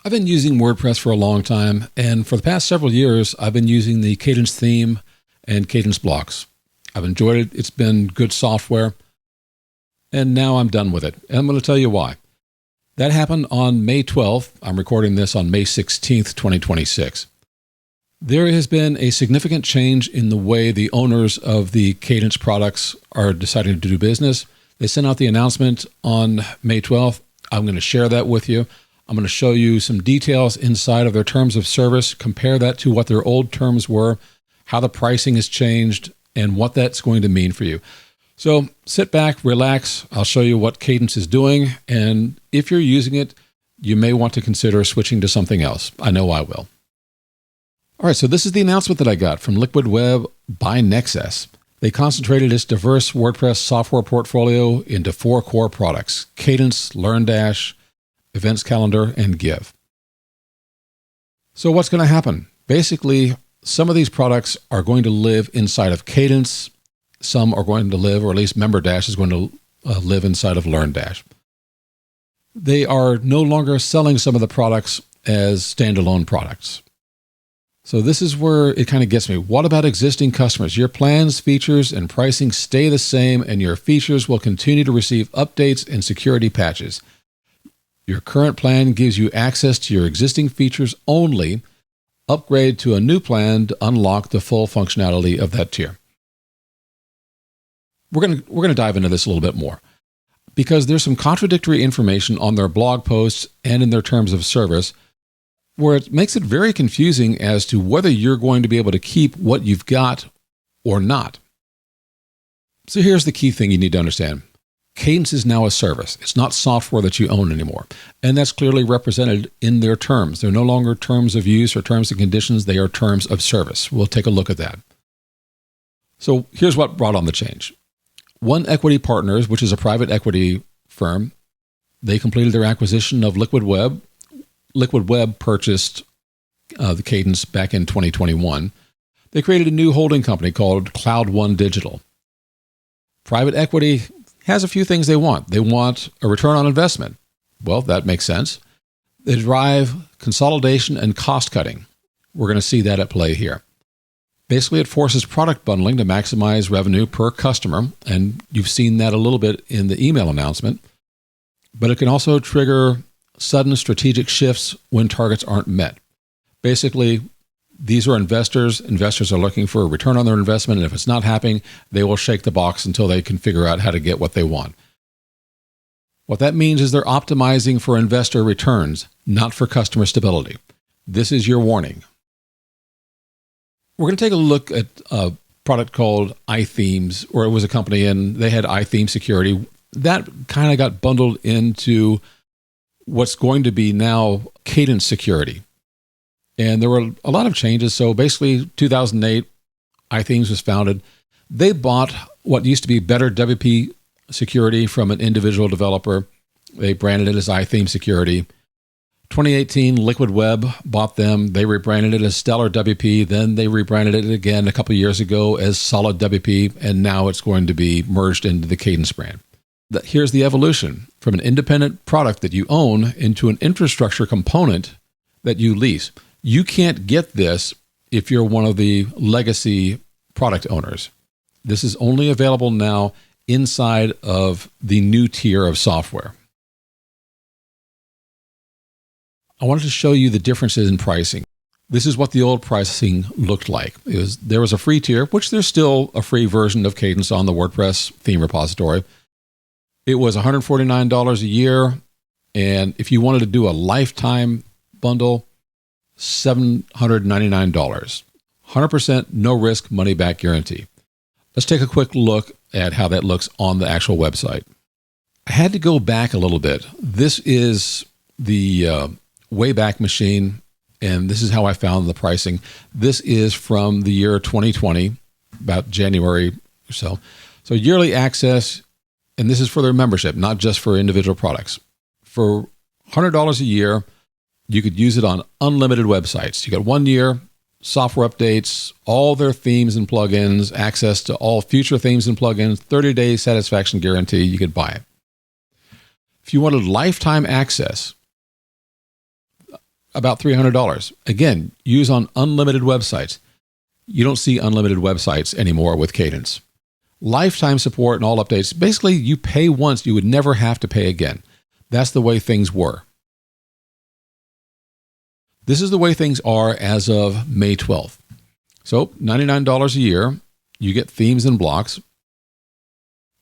I've been using WordPress for a long time, and for the past several years, I've been using the Kadence theme and Kadence blocks. I've enjoyed it. It's been good software, and now I'm done with it. And I'm going to tell you why. That happened on May 12th. I'm recording this on May 16th, 2026. There has been a significant change in the way the owners of the Kadence products are deciding to do business. They sent out the announcement on May 12th. I'm going to share that with you. I'm going to show you some details inside of their terms of service, compare that to what their old terms were, how the pricing has changed, and what that's going to mean for you. So sit back, relax. I'll show you what Kadence is doing, and if you're using it, you may want to consider switching to something else. I know I will. All right, so this is the announcement that I got from Liquid Web by Nexus. They concentrated its diverse WordPress software portfolio into 4 core products: Kadence, LearnDash, Events Calendar, and Give. So what's going to happen? Basically, some of these products are going to live inside of Kadence. Some are going to live, or at least MemberDash is going to live inside of LearnDash. They are no longer selling some of the products as standalone products. So this is where it kind of gets me. What about existing customers? Your plans, features, and pricing stay the same, and your features will continue to receive updates and security patches. Your current plan gives you access to your existing features only. Upgrade to a new plan to unlock the full functionality of that tier. We're going to dive into this a little bit more, because there's some contradictory information on their blog posts and in their terms of service, where it makes it very confusing as to whether you're going to be able to keep what you've got or not. So here's the key thing you need to understand. Kadence is now a service. It's not software that you own anymore. And that's clearly represented in their terms. They're no longer terms of use or terms and conditions. They are terms of service. We'll take a look at that. So here's what brought on the change. One Equity Partners, which is a private equity firm, they completed their acquisition of Liquid Web. Liquid Web purchased the Kadence back in 2021. They created a new holding company called Cloud One Digital. Private equity has a few things they want. They want a return on investment. Well, that makes sense. They drive consolidation and cost cutting. We're going to see that at play here. Basically, it forces product bundling to maximize revenue per customer, and you've seen that a little bit in the email announcement. But it can also trigger sudden strategic shifts when targets aren't met. Basically, these are investors. Investors are looking for a return on their investment, and if it's not happening, they will shake the box until they can figure out how to get what they want. What that means is they're optimizing for investor returns, not for customer stability. This is your warning. We're going to take a look at a product called iThemes, or it was a company, and they had iTheme security. That kind of got bundled into what's going to be now Kadence security. And there were a lot of changes. So basically, 2008, iThemes was founded. They bought what used to be Better WP Security from an individual developer. They branded it as iTheme Security. 2018, Liquid Web bought them. They rebranded it as Stellar WP. Then they rebranded it again a couple of years ago as Solid WP. And now it's going to be merged into the Kadence brand. Here's the evolution from an independent product that you own into an infrastructure component that you lease. You can't get this if you're one of the legacy product owners. This is only available now inside of the new tier of software. I wanted to show you the differences in pricing. This is what the old pricing looked like. There was a free tier, which there's still a free version of Kadence on the WordPress theme repository. It was $149 a year, and if you wanted to do a lifetime bundle, $799. 100% no risk money back guarantee. Let's take a quick look at how that looks on the actual website. I had to go back a little bit. This is the Wayback Machine, and this is how I found the pricing. This is from the year 2020, about January or so. So yearly access, and this is for their membership, not just for individual products. For $100 a year, you could use it on unlimited websites. You got 1 year, software updates, all their themes and plugins, access to all future themes and plugins, 30-day satisfaction guarantee. You could buy it. If you wanted lifetime access, about $300. Again, use on unlimited websites. You don't see unlimited websites anymore with Kadence. Lifetime support and all updates. Basically, you pay once, you would never have to pay again. That's the way things were. This is the way things are as of May 12th. So $99 a year, you get themes and blocks.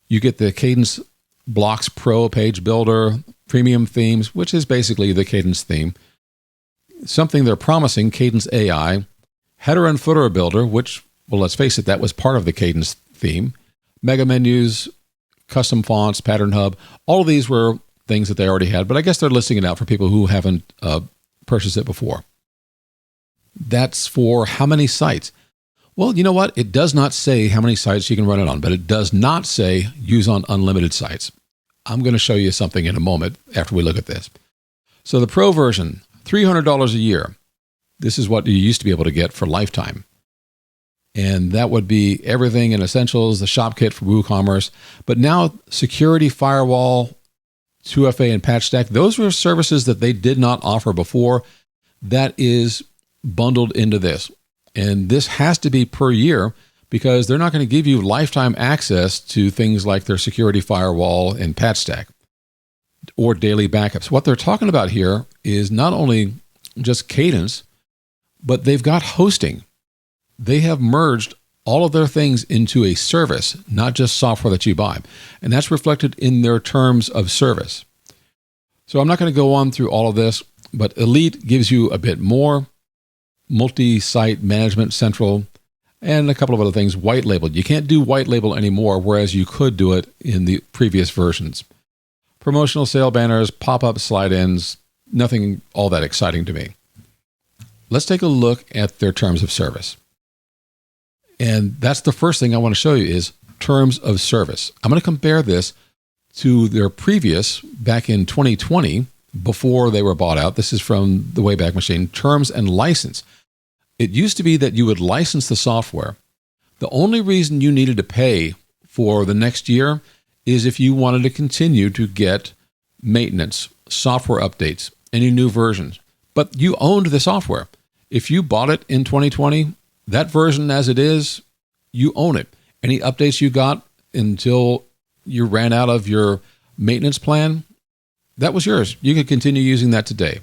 You get the Kadence Blocks Pro page builder, premium themes, which is basically the Kadence theme. Something they're promising, Kadence AI, header and footer builder, which, well, let's face it, that was part of the Kadence theme. Mega menus, custom fonts, pattern hub, all of these were things that they already had, but I guess they're listing it out for people who haven't purchased it before. That's for how many sites? Well, you know what? It does not say how many sites you can run it on, but it does not say use on unlimited sites. I'm going to show you something in a moment after we look at this. So the Pro version, $300 a year. This is what you used to be able to get for lifetime. And that would be everything in Essentials, the shop kit for WooCommerce. But now security, firewall, 2FA, and patch stack, those were services that they did not offer before. That is bundled into this. And this has to be per year because they're not going to give you lifetime access to things like their security firewall and patch stack or daily backups. What they're talking about here is not only just Kadence, but they've got hosting. They have merged all of their things into a service, not just software that you buy. And that's reflected in their terms of service. So I'm not going to go on through all of this, but Elite gives you a bit more. Multi-site management central, and a couple of other things. White labeled. You can't do white label anymore, whereas you could do it in the previous versions. Promotional sale banners, pop-up slide-ins, nothing all that exciting to me. Let's take a look at their terms of service. And that's the first thing I want to show you is terms of service. I'm going to compare this to their previous, back in 2020, before they were bought out. This is from the Wayback Machine, terms and license. It used to be that you would license the software. The only reason you needed to pay for the next year is if you wanted to continue to get maintenance, software updates, any new versions. But you owned the software. If you bought it in 2020, that version as it is, you own it. Any updates you got until you ran out of your maintenance plan, that was yours. You could continue using that today.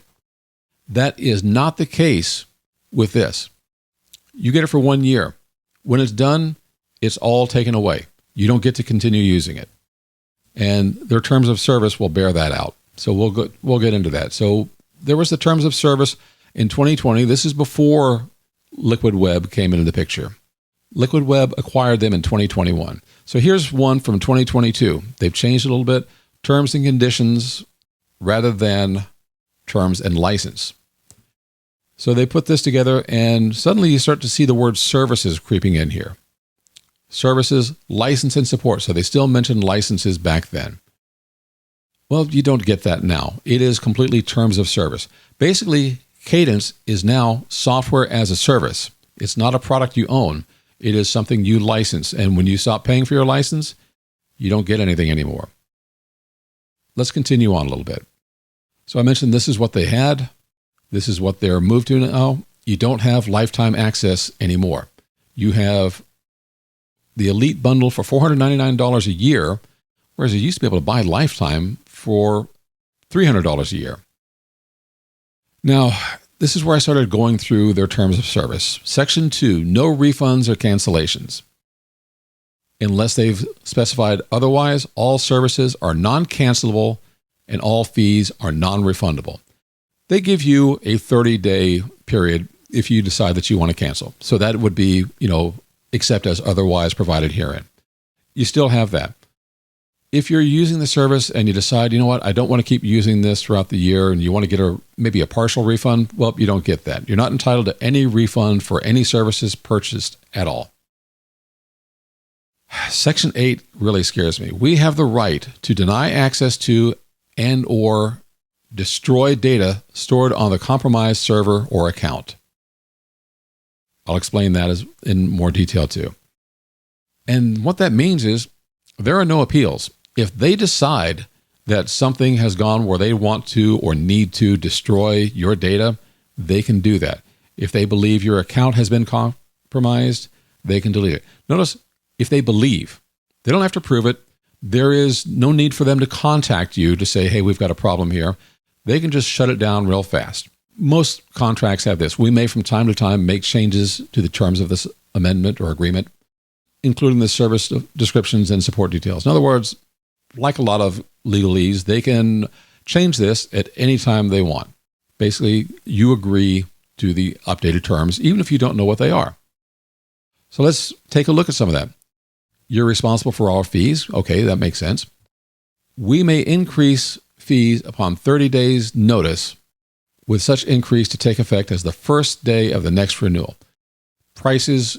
That is not the case with this. You get it for 1 year. When it's done, it's all taken away. You don't get to continue using it. And their terms of service will bear that out. So we'll get into that. So there was the terms of service in 2020. This is before Liquid Web came into the picture. Liquid Web acquired them in 2021. So here's one from 2022. They've changed a little bit. Terms and conditions rather than terms and license. So they put this together, and suddenly you start to see the word services creeping in here. Services, license, and support. So they still mentioned licenses back then. Well, you don't get that now. It is completely terms of service. Basically, Kadence is now software as a service. It's not a product you own. It is something you license. And when you stop paying for your license, you don't get anything anymore. Let's continue on a little bit. So I mentioned this is what they had. This is what they're moved to now. You don't have lifetime access anymore. You have the Elite bundle for $499 a year, whereas you used to be able to buy lifetime for $300 a year. Now, this is where I started going through their terms of service. Section 2, no refunds or cancellations. Unless they've specified otherwise, all services are non-cancelable and all fees are non-refundable. They give you a 30-day period if you decide that you want to cancel. So that would be, except as otherwise provided herein. You still have that. If you're using the service and you decide, you know what, I don't want to keep using this throughout the year and you want to get maybe a partial refund, well, you don't get that. You're not entitled to any refund for any services purchased at all. Section 8 really scares me. We have the right to deny access to and or destroy data stored on the compromised server or account. I'll explain that in more detail too. And what that means is there are no appeals. If they decide that something has gone where they want to or need to destroy your data, they can do that. If they believe your account has been compromised, they can delete it. Notice, if they believe, they don't have to prove it. There is no need for them to contact you to say, hey, we've got a problem here. They can just shut it down real fast. Most contracts have this. We may from time to time make changes to the terms of this amendment or agreement, including the service descriptions and support details. In other words, like a lot of legalese, they can change this at any time they want. Basically, you agree to the updated terms, even if you don't know what they are. So let's take a look at some of that. You're responsible for all fees. Okay, that makes sense. We may increase fees upon 30 days notice, with such increase to take effect as the first day of the next renewal. Prices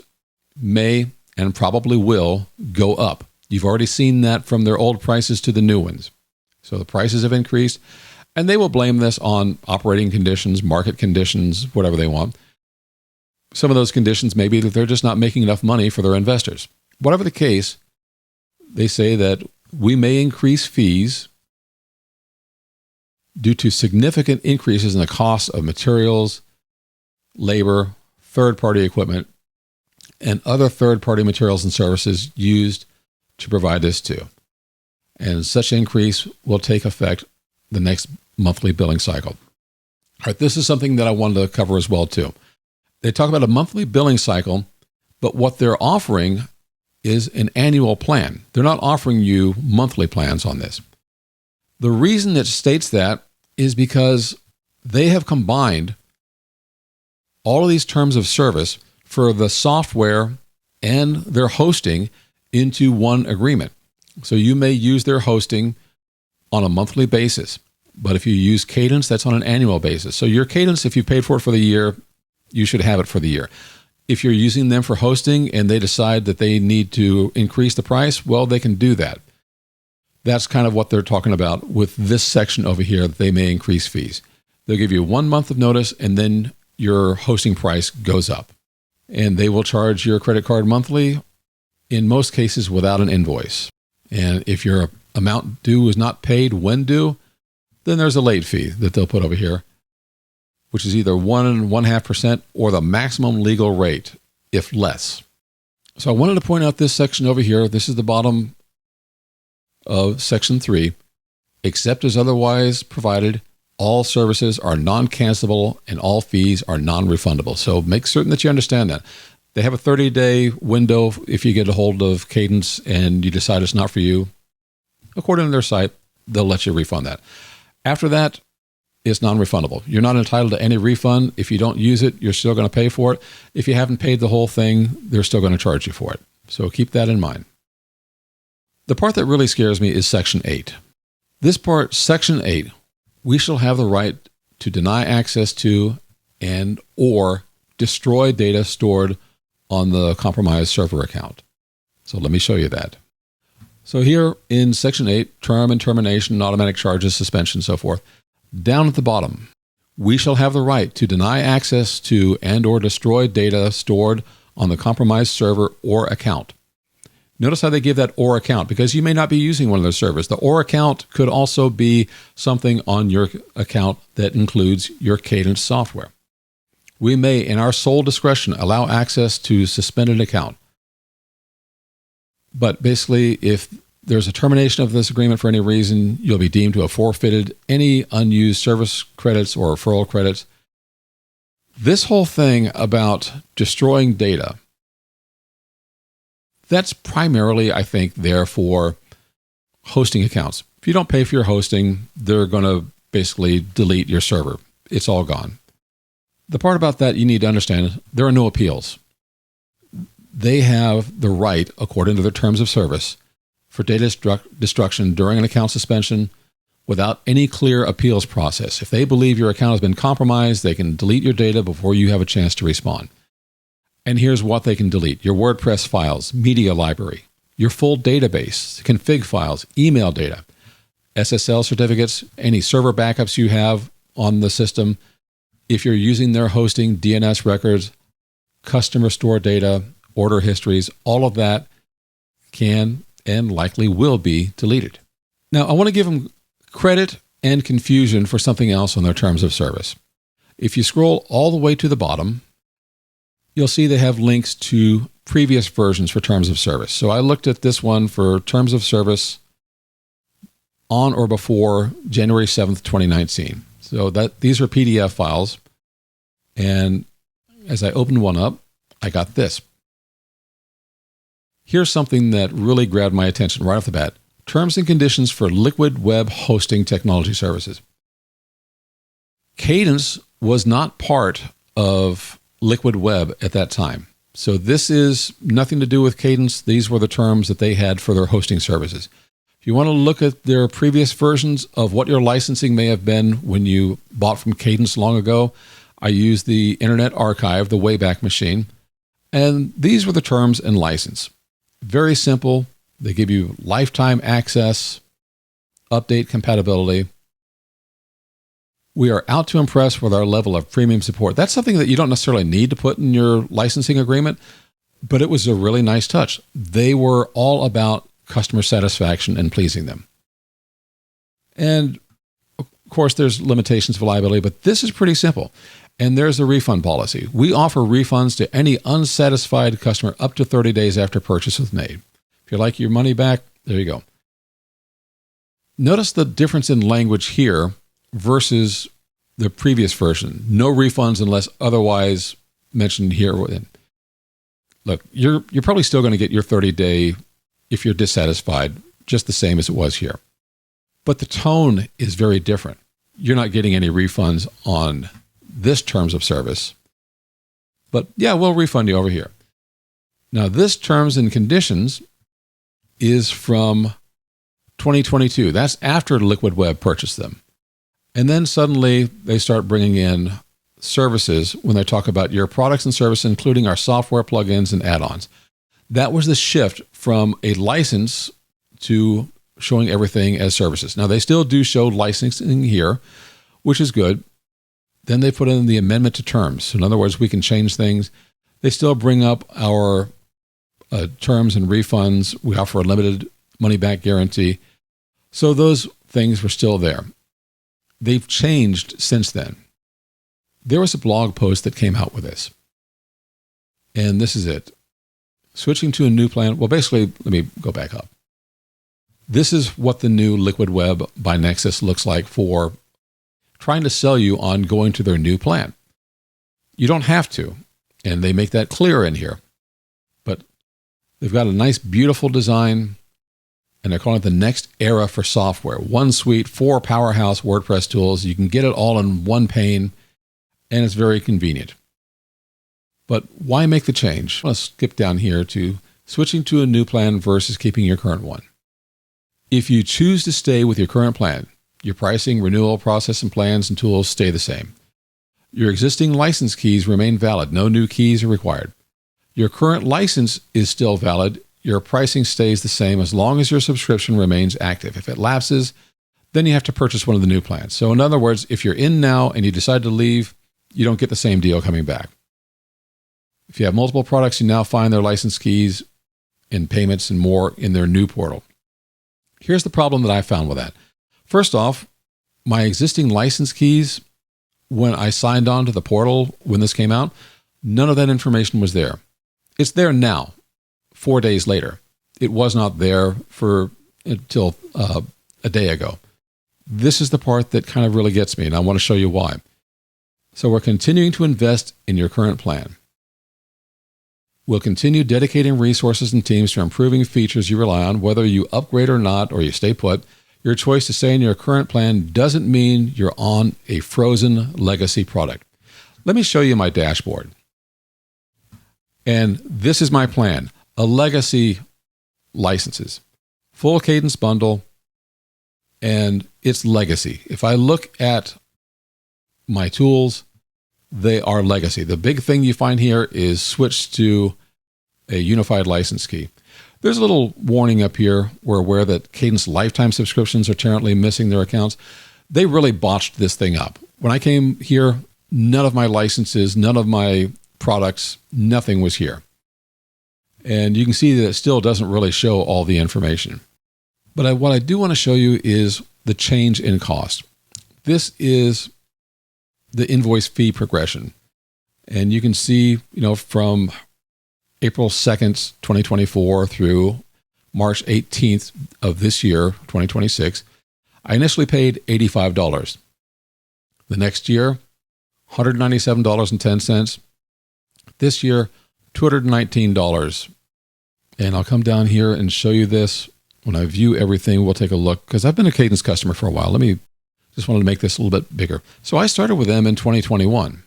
may and probably will go up. You've already seen that from their old prices to the new ones. So the prices have increased, and they will blame this on operating conditions, market conditions, whatever they want. Some of those conditions may be that they're just not making enough money for their investors. Whatever the case, they say that we may increase fees due to significant increases in the cost of materials, labor, third-party equipment, and other third-party materials and services used to provide this too. And such increase will take effect the next monthly billing cycle. All right, this is something that I wanted to cover as well too. They talk about a monthly billing cycle, but what they're offering is an annual plan. They're not offering you monthly plans on this. The reason it states that is because they have combined all of these terms of service for the software and their hosting into one agreement. So you may use their hosting on a monthly basis, but if you use Kadence, that's on an annual basis. So your Kadence, if you paid for it for the year, you should have it for the year. If you're using them for hosting and they decide that they need to increase the price, well, they can do that. That's kind of what they're talking about with this section over here, that they may increase fees. They'll give you 1 month of notice, and then your hosting price goes up. And they will charge your credit card monthly, in most cases without an invoice. And if your amount due is not paid when due, then there's a late fee that they'll put over here, which is either 1.5% or the maximum legal rate, if less. So I wanted to point out this section over here. This is the bottom of Section 3. Except as otherwise provided, all services are non-cancelable and all fees are non-refundable. So make certain that you understand that. They have a 30-day window if you get a hold of Kadence and you decide it's not for you. According to their site, they'll let you refund that. After that, it's non-refundable. You're not entitled to any refund. If you don't use it, you're still going to pay for it. If you haven't paid the whole thing, they're still going to charge you for it. So keep that in mind. The part that really scares me is Section 8. This part, Section 8, we shall have the right to deny access to and or destroy data stored on the compromised server account. So let me show you that. So here in Section 8, term and termination, automatic charges, suspension, so forth, down at the bottom, we shall have the right to deny access to and or destroy data stored on the compromised server or account. Notice how they give that or account, because you may not be using one of their servers. The or account could also be something on your account that includes your Kadence software. We may, in our sole discretion, allow access to suspended account. But basically, if there's a termination of this agreement for any reason, you'll be deemed to have forfeited any unused service credits or referral credits. This whole thing about destroying data, that's primarily, I think, there for hosting accounts. If you don't pay for your hosting, they're going to basically delete your server. It's all gone. The part about that you need to understand, there are no appeals. They have the right, according to their terms of service, for data destruction during an account suspension without any clear appeals process. If they believe your account has been compromised, they can delete your data before you have a chance to respond. And here's what they can delete: your WordPress files, media library, your full database, config files, email data, SSL certificates, any server backups you have on the system. If you're using their hosting, DNS records, customer store data, order histories, all of that can and likely will be deleted. Now, I want to give them credit and confusion for something else on their terms of service. If you scroll all the way to the bottom, you'll see they have links to previous versions for terms of service. So I looked at this one for terms of service on or before January 7th, 2019. So these are PDF files. And as I opened one up, I got this. Here's something that really grabbed my attention right off the bat. Terms and conditions for liquid web hosting technology services. Kadence was not part of liquid web at that time. So this is nothing to do with Kadence. These were the terms that they had for their hosting services. If you want to look at their previous versions of what your licensing may have been when you bought from Kadence long ago, I used the Internet Archive, the Wayback Machine, and these were the terms and license. Very simple. They give you lifetime access, update compatibility. We are out to impress with our level of premium support. That's something that you don't necessarily need to put in your licensing agreement, but it was a really nice touch. They were all about customer satisfaction and pleasing them. And of course, there's limitations for liability, but this is pretty simple. And there's a refund policy. We offer refunds to any unsatisfied customer up to 30 days after purchase is made. If you like your money back, there you go. Notice the difference in language here versus the previous version. No refunds unless otherwise mentioned here. Look, you're probably still going to get your 30-day if you're dissatisfied, just the same as it was here. But the tone is very different. You're not getting any refunds on this terms of service. But yeah, we'll refund you over here. Now, this terms and conditions is from 2022. That's after Liquid Web purchased them. And then suddenly they start bringing in services when they talk about your products and services, including our software plugins and add-ons. That was the shift from a license to showing everything as services. Now, they still do show licensing here, which is good. Then they put in the amendment to terms. So in other words, we can change things. They still bring up our terms and refunds. We offer a limited money-back guarantee. So those things were still there. They've changed since then. There was a blog post that came out with this. And this is it. Switching to a new plan. Well, basically, let me go back up. This is what the new Liquid Web by Nexus looks like for trying to sell you on going to their new plan. You don't have to, and they make that clear in here. But they've got a nice, beautiful design, and they're calling it the next era for software. One suite, 4 powerhouse WordPress tools. You can get it all in one pane, and it's very convenient. But why make the change? Let's skip down here to switching to a new plan versus keeping your current one. If you choose to stay with your current plan, your pricing, renewal process, and plans and tools stay the same. Your existing license keys remain valid. No new keys are required. Your current license is still valid. Your pricing stays the same as long as your subscription remains active. If it lapses, then you have to purchase one of the new plans. So in other words, if you're in now and you decide to leave, you don't get the same deal coming back. If you have multiple products, you now find their license keys and payments and more in their new portal. Here's the problem that I found with that. First off, my existing license keys, when I signed on to the portal when this came out, none of that information was there. It's there now, 4 days later. It was not there until a day ago. This is the part that kind of really gets me, and I want to show you why. So we're continuing to invest in your current plan. We'll continue dedicating resources and teams to improving features you rely on, whether you upgrade or not, or you stay put. Your choice to stay in your current plan doesn't mean you're on a frozen legacy product. Let me show you my dashboard. And this is my plan, a legacy licenses, full Kadence bundle, and it's legacy. If I look at my tools, they are legacy. The big thing you find here is switch to a unified license key. There's a little warning up here. We're aware that Kadence lifetime subscriptions are currently missing their accounts. They really botched this thing up. When I came here, none of my licenses, none of my products, nothing was here. And you can see that it still doesn't really show all the information. But what I do want to show you is the change in cost. This is the invoice fee progression. And you can see, from April 2nd, 2024 through March 18th of this year, 2026, I initially paid $85. The next year, $197.10. This year, $219. And I'll come down here and show you this. When I view everything, we'll take a look, because I've been a Kadence customer for a while. Just wanted to make this a little bit bigger. So I started with them in 2021.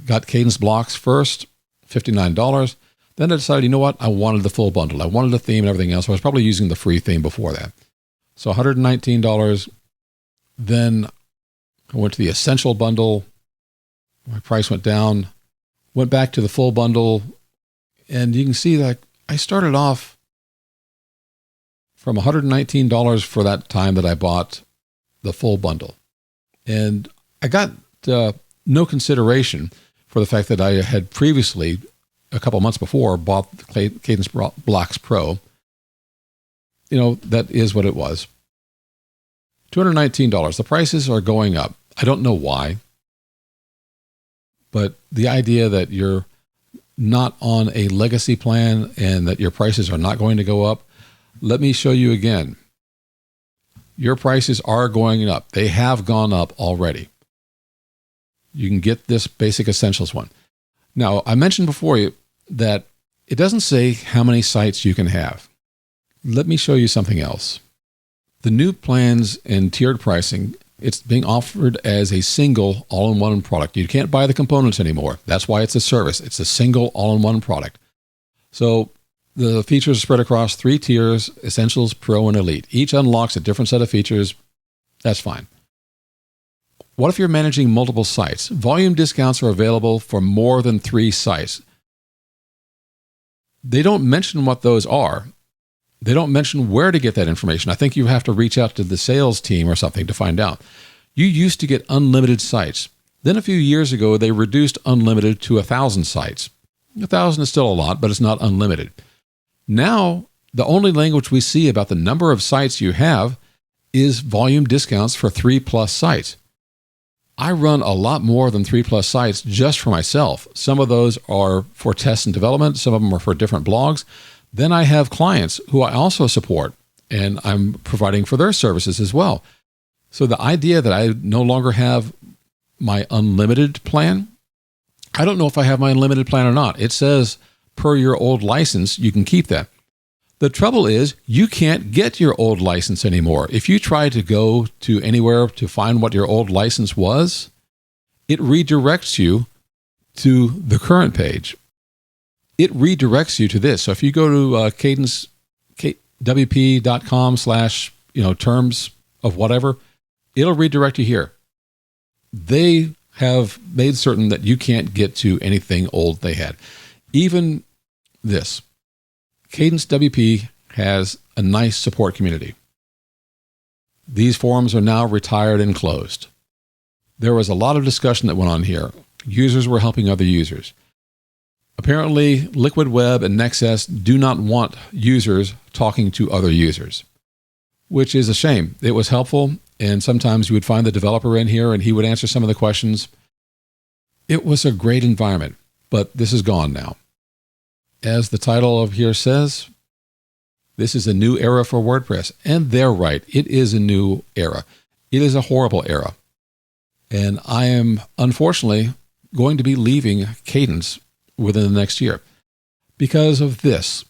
Got Kadence blocks first, $59. Then I decided, I wanted the full bundle. I wanted the theme and everything else. I was probably using the free theme before that. So $119. Then I went to the essential bundle. My price went down. Went back to the full bundle. And you can see that I started off from $119 for that time that I bought the full bundle. And I got no consideration for the fact that I had previously, a couple months before, bought the Kadence Blocks Pro. That is what it was. $219. The prices are going up. I don't know why. But the idea that you're not on a legacy plan and that your prices are not going to go up, let me show you again. Your prices are going up. They have gone up already. You can get this basic essentials one. Now, I mentioned before that it doesn't say how many sites you can have. Let me show you something else. The new plans and tiered pricing, it's being offered as a single all-in-one product. You can't buy the components anymore. That's why it's a service. It's a single all-in-one product. So the features are spread across 3 tiers: Essentials, Pro, and Elite. Each unlocks a different set of features. That's fine. What if you're managing multiple sites? Volume discounts are available for more than 3 sites. They don't mention what those are. They don't mention where to get that information. I think you have to reach out to the sales team or something to find out. You used to get unlimited sites. Then a few years ago, they reduced unlimited to 1,000 sites. 1,000 is still a lot, but it's not unlimited. Now, the only language we see about the number of sites you have is volume discounts for 3+ sites. I run a lot more than 3+ sites just for myself. Some of those are for test and development. Some of them are for different blogs. Then I have clients who I also support, and I'm providing for their services as well. So the idea that I no longer have my unlimited plan, I don't know if I have my unlimited plan or not. It says per your old license, you can keep that. The trouble is you can't get your old license anymore. If you try to go to anywhere to find what your old license was, it redirects you to the current page. It redirects you to this. So if you go to cadencewp.com/terms of whatever, it'll redirect you here. They have made certain that you can't get to anything old they had. Even this. Kadence WP has a nice support community. These forums are now retired and closed. There was a lot of discussion that went on here. Users were helping other users. Apparently, Liquid Web and Nexus do not want users talking to other users, which is a shame. It was helpful, and sometimes you would find the developer in here and he would answer some of the questions. It was a great environment, but this is gone now. As the title of here says, this is a new era for WordPress. And they're right. It is a new era. It is a horrible era. And I am, unfortunately, going to be leaving Kadence within the next year because of this.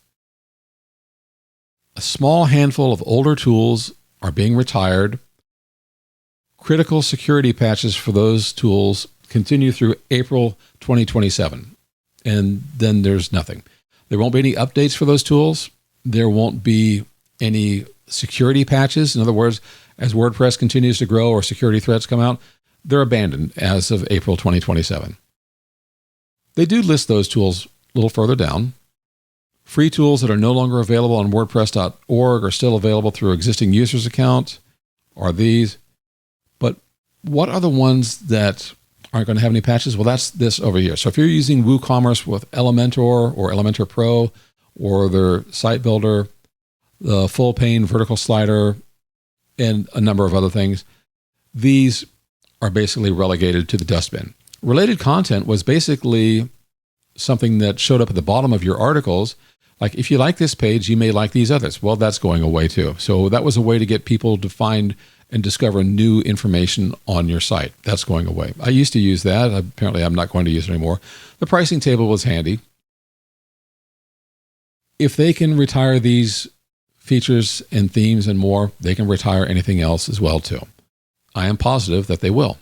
A small handful of older tools are being retired. Critical security patches for those tools continue through April 2027. And then there's nothing. There won't be any updates for those tools. There won't be any security patches. In other words, as WordPress continues to grow or security threats come out, they're abandoned as of April 2027. They do list those tools a little further down. Free tools that are no longer available on WordPress.org are still available through existing users' accounts are these. But what are the ones that aren't going to have any patches? Well, that's this over here. So if you're using WooCommerce with Elementor or Elementor Pro or their site builder, the full pane vertical slider, and a number of other things, these are basically relegated to the dustbin. Related content was basically something that showed up at the bottom of your articles. Like, if you like this page, you may like these others. Well, that's going away too. So that was a way to get people to find and discover new information on your site. That's going away. I used to use that. Apparently, I'm not going to use it anymore. The pricing table was handy. If they can retire these features and themes and more, they can retire anything else as well too. I am positive that they will.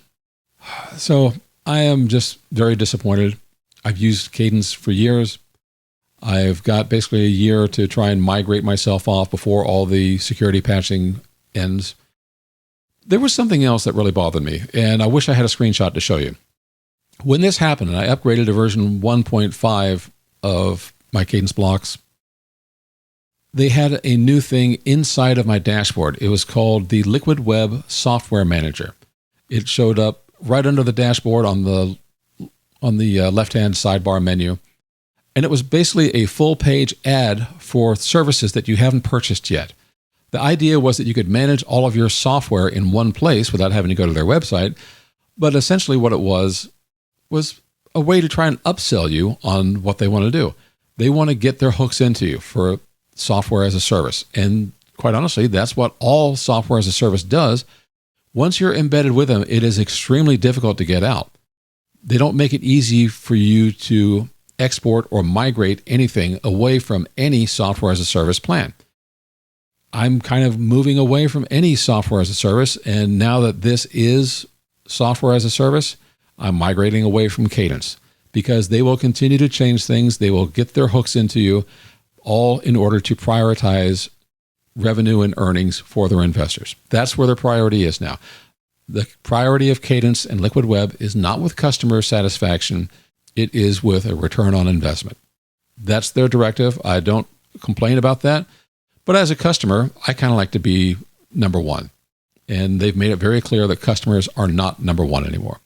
So I am just very disappointed. I've used Kadence for years. I've got basically a year to try and migrate myself off before all the security patching ends. There was something else that really bothered me, and I wish I had a screenshot to show you. When this happened, and I upgraded to version 1.5 of my Kadence blocks, they had a new thing inside of my dashboard. It was called the Liquid Web Software Manager. It showed up right under the dashboard on the left-hand sidebar menu. And it was basically a full-page ad for services that you haven't purchased yet. The idea was that you could manage all of your software in one place without having to go to their website. But essentially what it was a way to try and upsell you on what they want to do. They want to get their hooks into you for software as a service. And quite honestly, that's what all software as a service does. Once you're embedded with them, it is extremely difficult to get out. They don't make it easy for you to export or migrate anything away from any software as a service plan. I'm kind of moving away from any software as a service, and now that this is software as a service, I'm migrating away from Kadence because they will continue to change things. They will get their hooks into you, all in order to prioritize revenue and earnings for their investors. That's where their priority is now. The priority of Kadence and Liquid Web is not with customer satisfaction. It is with a return on investment. That's their directive. I don't complain about that. But as a customer, I kind of like to be number one. And they've made it very clear that customers are not number one anymore.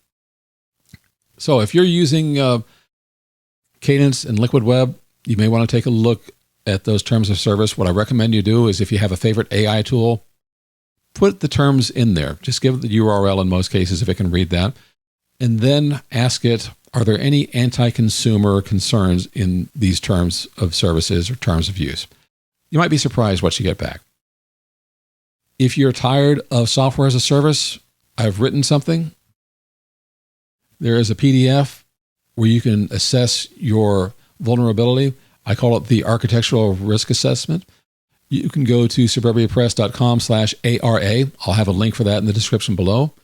So if you're using Kadence and Liquid Web, you may want to take a look at those terms of service. What I recommend you do is if you have a favorite AI tool, put the terms in there. Just give it the URL in most cases if it can read that. And then ask it, are there any anti-consumer concerns in these terms of services or terms of use? You might be surprised what you get back. If you're tired of software as a service, I've written something. There is a PDF where you can assess your vulnerability. I call it the Architectural Risk Assessment. You can go to suburbiapress.com/ARA. I'll have a link for that in the description below.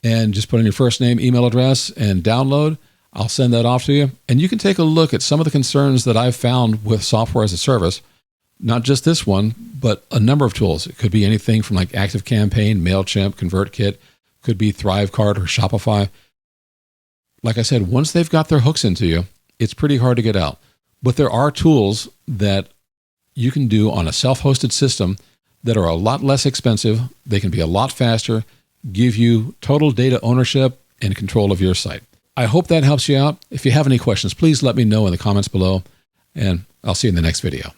And just put in your first name, email address, and download. I'll send that off to you. And you can take a look at some of the concerns that I've found with software as a service. Not just this one, but a number of tools. It could be anything from like ActiveCampaign, MailChimp, ConvertKit, could be ThriveCart or Shopify. Like I said, once they've got their hooks into you, it's pretty hard to get out. But there are tools that you can do on a self-hosted system that are a lot less expensive. They can be a lot faster, give you total data ownership and control of your site. I hope that helps you out. If you have any questions, please let me know in the comments below, and I'll see you in the next video.